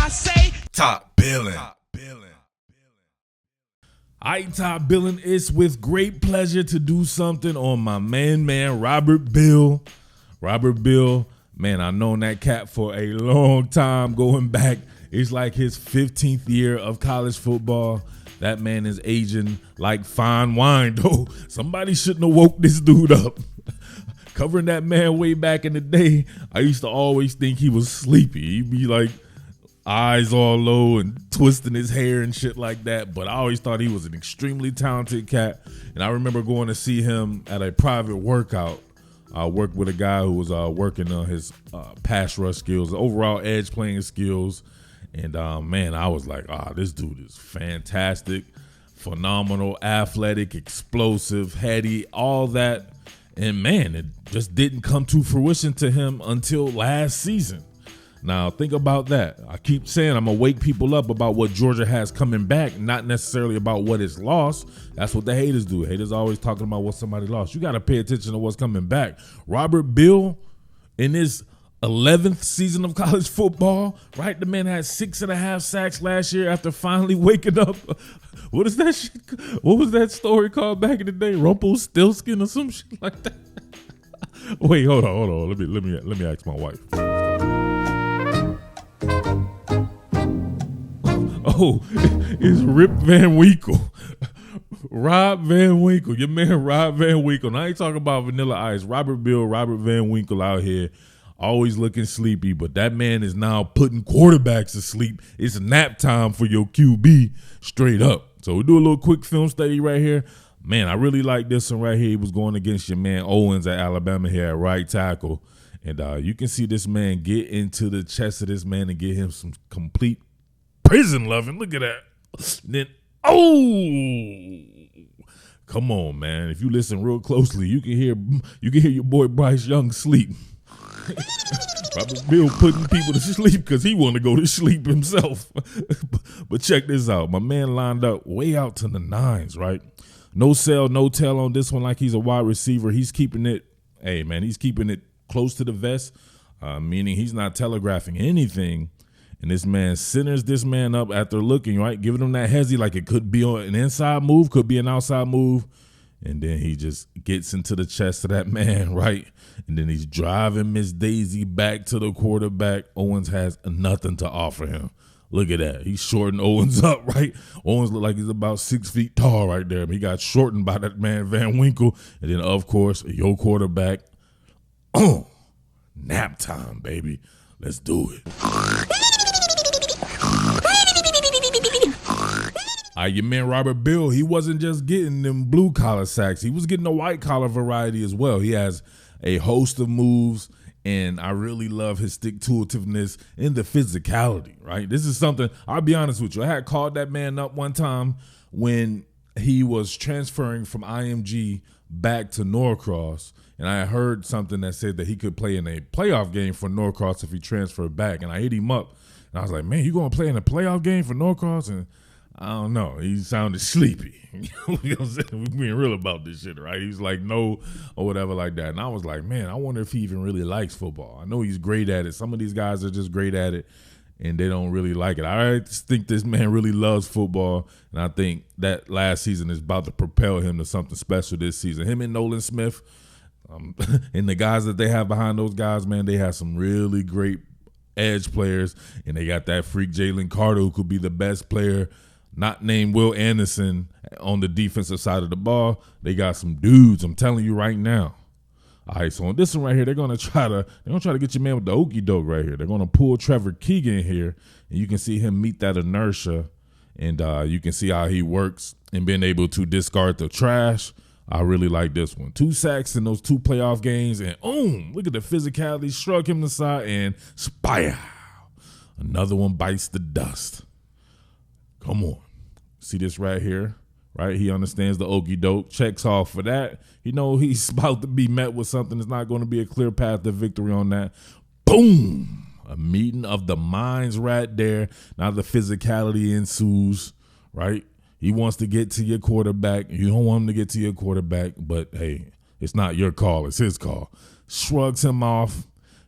say, Top Billin. I Top Billin. It's with great pleasure to do something on my man, Robert Beal. Robert Beal, man, I've known that cat for a long time, going back. It's like his 15th year of college football. That man is aging like fine wine, though. Somebody shouldn't have woke this dude up. Covering that man way back in the day, I used to always think he was sleepy. He'd be like eyes all low and twisting his hair and shit like that. But I always thought he was an extremely talented cat. And I remember going to see him at a private workout. I worked with a guy who was working on his pass rush skills, overall edge playing skills. And man, I was like, this dude is fantastic, phenomenal, athletic, explosive, heady, all that. And man, it just didn't come to fruition to him until last season. Now, think about that. I keep saying I'm going to wake people up about what Georgia has coming back, not necessarily about what it's lost. That's what the haters do. Haters always talking about what somebody lost. You got to pay attention to what's coming back. Robert Beal, in his 11th season of college football, right? The man had 6.5 sacks last year after finally waking up. What is that shit? What was that story called back in the day? Rumpelstiltskin or some shit like that? Wait, hold on. Let me ask my wife. Oh, it's Rip Van Winkle. Rob Van Winkle, your man Rob Van Winkle. Now I ain't talking about Vanilla Ice. Robert Beal, Robert Van Winkle out here, always looking sleepy, but that man is now putting quarterbacks to sleep. It's nap time for your QB, straight up. So we do a little quick film study right here. Man, I really like this one right here. He was going against your man Owens at Alabama here at right tackle. And you can see this man get into the chest of this man and get him some complete prison loving. Look at that. Then, come on, man. If you listen real closely, you can hear your boy Bryce Young sleep. Robert Beal putting people to sleep because he want to go to sleep himself. But check this out. My man lined up way out to the nines, right? No sell, no tell on this one like he's a wide receiver. He's keeping it, he's keeping it close to the vest, meaning he's not telegraphing anything. And this man centers this man up after looking, right? Giving him that hezzy like it could be an inside move, could be an outside move. And then he just gets into the chest of that man, right? And then he's driving Miss Daisy back to the quarterback. Owens has nothing to offer him. Look at that. He's shorting Owens up, right? Owens look like he's about 6 feet tall right there. He got shortened by that man Van Winkle. And then, of course, your quarterback. Nap time, baby. Let's do it. Your man Robert Beal, he wasn't just getting them blue collar sacks. He was getting a white collar variety as well. He has a host of moves, and I really love his stick-to-itiveness and the physicality, right? This is something, I'll be honest with you. I had called that man up one time when he was transferring from IMG back to Norcross, and I heard something that said that he could play in a playoff game for Norcross if he transferred back, and I hit him up, and I was like, man, you going to play in a playoff game for Norcross? And I don't know. He sounded sleepy. You know what I'm saying? We're being real about this shit, right? He was like, no, or whatever like that. And I was like, man, I wonder if he even really likes football. I know he's great at it. Some of these guys are just great at it, and they don't really like it. I just think this man really loves football, and I think that last season is about to propel him to something special this season. Him and Nolan Smith, and the guys that they have behind those guys, man, they have some really great edge players, and they got that freak Jalen Carter who could be the best player not named Will Anderson on the defensive side of the ball. They got some dudes, I'm telling you right now. All right, so on this one right here, they're gonna try to get your man with the okey doke right here. They're gonna pull Trevor Keegan here, and you can see him meet that inertia, and you can see how he works and being able to discard the trash. I really like this one. 2 sacks in those 2 playoff games, and look at the physicality. Shrug him aside, and spire. Another one bites the dust. Come on. See this right here, right? He understands the okey doke, checks off for that. He knows he's about to be met with something that's not going to be a clear path to victory on that. Boom! A meeting of the minds right there. Now the physicality ensues, right? He wants to get to your quarterback. You don't want him to get to your quarterback, but hey, it's not your call. It's his call. Shrugs him off,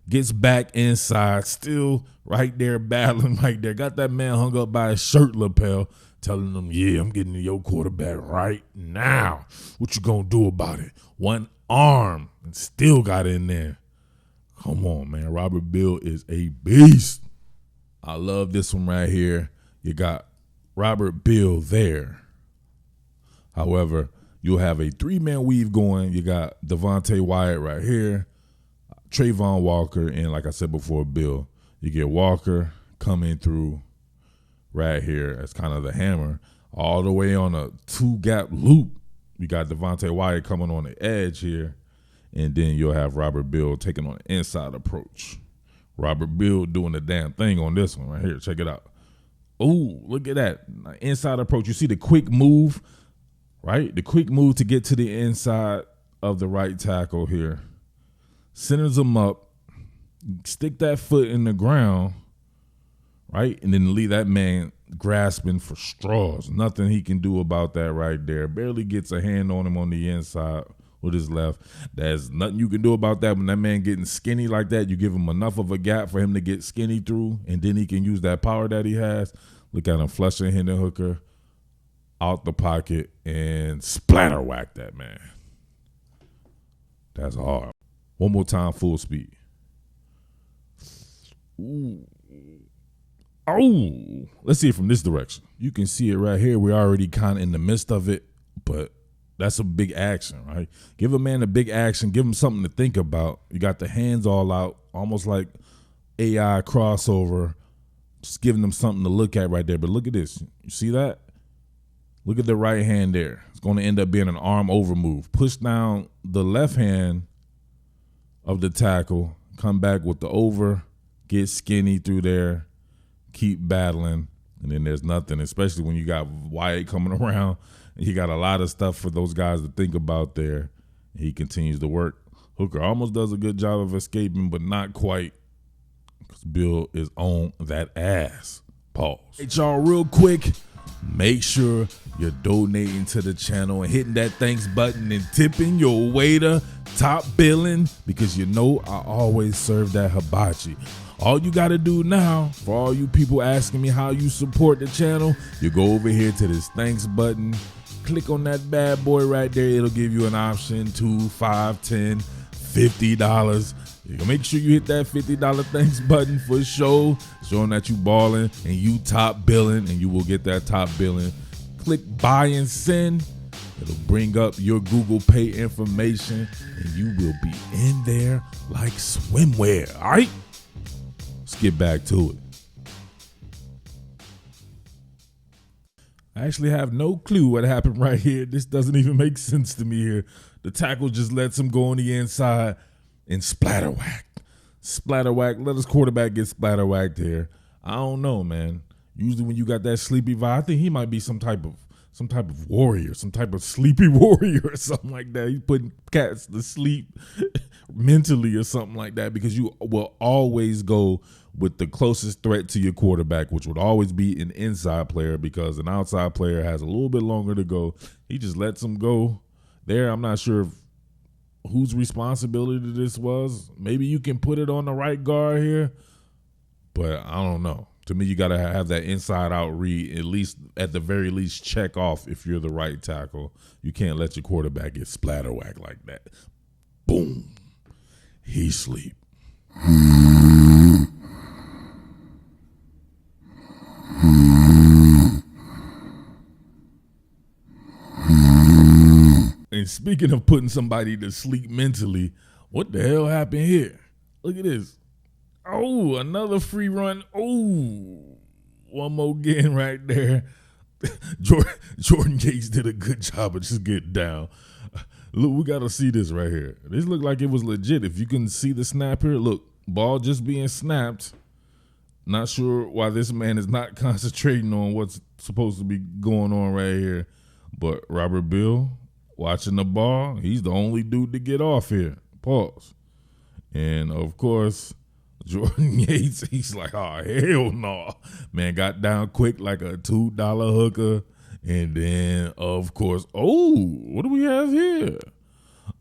gets back inside, still right there battling right there. Got that man hung up by his shirt lapel, telling him, yeah, I'm getting to your quarterback right now. What you gonna do about it? One arm and still got in there. Come on, man. Robert Beal is a beast. I love this one right here. You got Robert Beal there. However, you'll have a 3-man weave going. You got Devontae Wyatt right here, Trayvon Walker, and like I said before, Bill. You get Walker coming through right here as kind of the hammer, all the way on a 2-gap loop. You got Devontae Wyatt coming on the edge here, and then you'll have Robert Beal taking on the inside approach. Robert Beal doing the damn thing on this one right here. Check it out. Oh, look at that. Inside approach. You see the quick move, right? The quick move to get to the inside of the right tackle here. Centers him up. Stick that foot in the ground, right? And then leave that man grasping for straws. Nothing he can do about that right there. Barely gets a hand on him on the inside with his left. There's nothing you can do about that. When that man getting skinny like that, you give him enough of a gap for him to get skinny through, and then he can use that power that he has. Look at him flushing Hendon Hooker out the pocket and splatter whack that man. That's hard. One more time, full speed. Ooh. Oh, let's see it from this direction. You can see it right here. We're already kind of in the midst of it, but that's a big action, right? Give a man a big action. Give him something to think about. You got the hands all out, almost like AI crossover, just giving them something to look at right there. But look at this. You see that? Look at the right hand there. It's going to end up being an arm over move. Push down the left hand of the tackle, come back with the over, get skinny through there, keep battling, and then there's nothing, especially when you got Wyatt coming around. He got a lot of stuff for those guys to think about there. He continues to work. Hooker almost does a good job of escaping, but not quite, because Bill is on that ass. Pause. Hey, y'all, real quick, make sure you're donating to the channel and hitting that thanks button and tipping your waiter top billing, because you know I always serve that hibachi. All you got to do now, for all you people asking me how you support the channel, you go over here to this thanks button, click on that bad boy right there. It'll give you an option, $2, $5, $10, $50. You can make sure you hit that $50 thanks button for show, showing that you balling and you top billing, and you will get that top billing. Click buy and send. It'll bring up your Google Pay information, and you will be in there like swimwear. All right? Let's get back to it. I actually have no clue what happened right here. This doesn't even make sense to me here. The tackle just lets him go on the inside and splatter whack. Splatter whack. Let his quarterback get splatter whacked here. I don't know, man. Usually when you got that sleepy vibe, I think he might be some type of warrior, some type of sleepy warrior or something like that. He's putting cats to sleep mentally or something like that, because you will always go with the closest threat to your quarterback, which would always be an inside player, because an outside player has a little bit longer to go. He just lets him go there. I'm not sure whose responsibility this was. Maybe you can put it on the right guard here, but I don't know. To me, you got to have that inside out read, at least at the very least check off if you're the right tackle. You can't let your quarterback get splatter whack like that. Boom. He sleep. And speaking of putting somebody to sleep mentally, what the hell happened here? Look at this. Oh, another free run. Oh, one more again right there. Jordan Yates did a good job of just getting down. Look, we got to see this right here. This looked like it was legit. If you can see the snap here, look, ball just being snapped. Not sure why this man is not concentrating on what's supposed to be going on right here. But Robert Beal watching the ball, he's the only dude to get off here. Pause. And, of course, Jordan Yates, he's like, oh, hell no. Man got down quick like a $2 hooker. And then, of course, oh, what do we have here?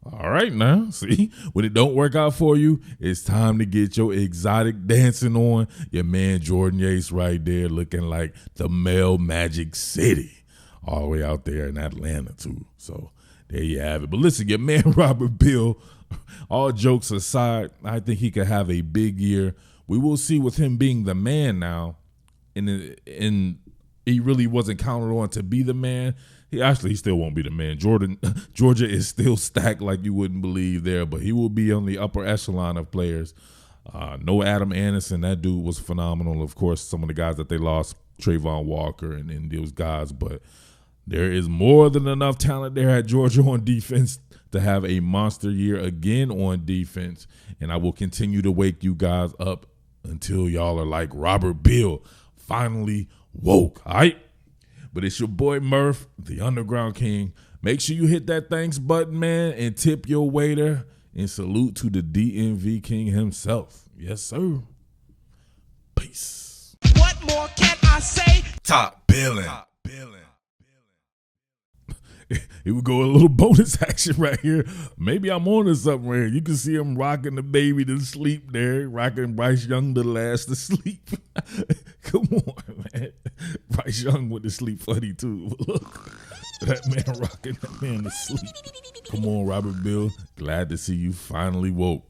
All right now, see, when it don't work out for you, it's time to get your exotic dancing on. Your man Jordan Yates right there looking like the male Magic City all the way out there in Atlanta too. So there you have it. But listen, your man Robert Beal, all jokes aside, I think he could have a big year. We will see with him being the man now, and he really wasn't counted on to be the man. He still won't be the man. Georgia is still stacked like you wouldn't believe there, but he will be on the upper echelon of players. No Adam Anderson, that dude was phenomenal. Of course, some of the guys that they lost, Trayvon Walker and those guys, but there is more than enough talent there at Georgia on defense to have a monster year again on defense, and I will continue to wake you guys up until y'all are like Robert Beal, finally woke, all right? But it's your boy Murph, the Underground King. Make sure you hit that thanks button, man, and tip your waiter. And salute to the DMV King himself. Yes, sir. Peace. What more can I say? Top Billin. Here we go, a little bonus action right here. Maybe I'm on to something right here. You can see him rocking the baby to sleep there, rocking Bryce Young to last to sleep. Come on, man. Bryce Young with the sleep funny too. Look, that man rocking that man to sleep. Come on, Robert Beal. Glad to see you finally woke.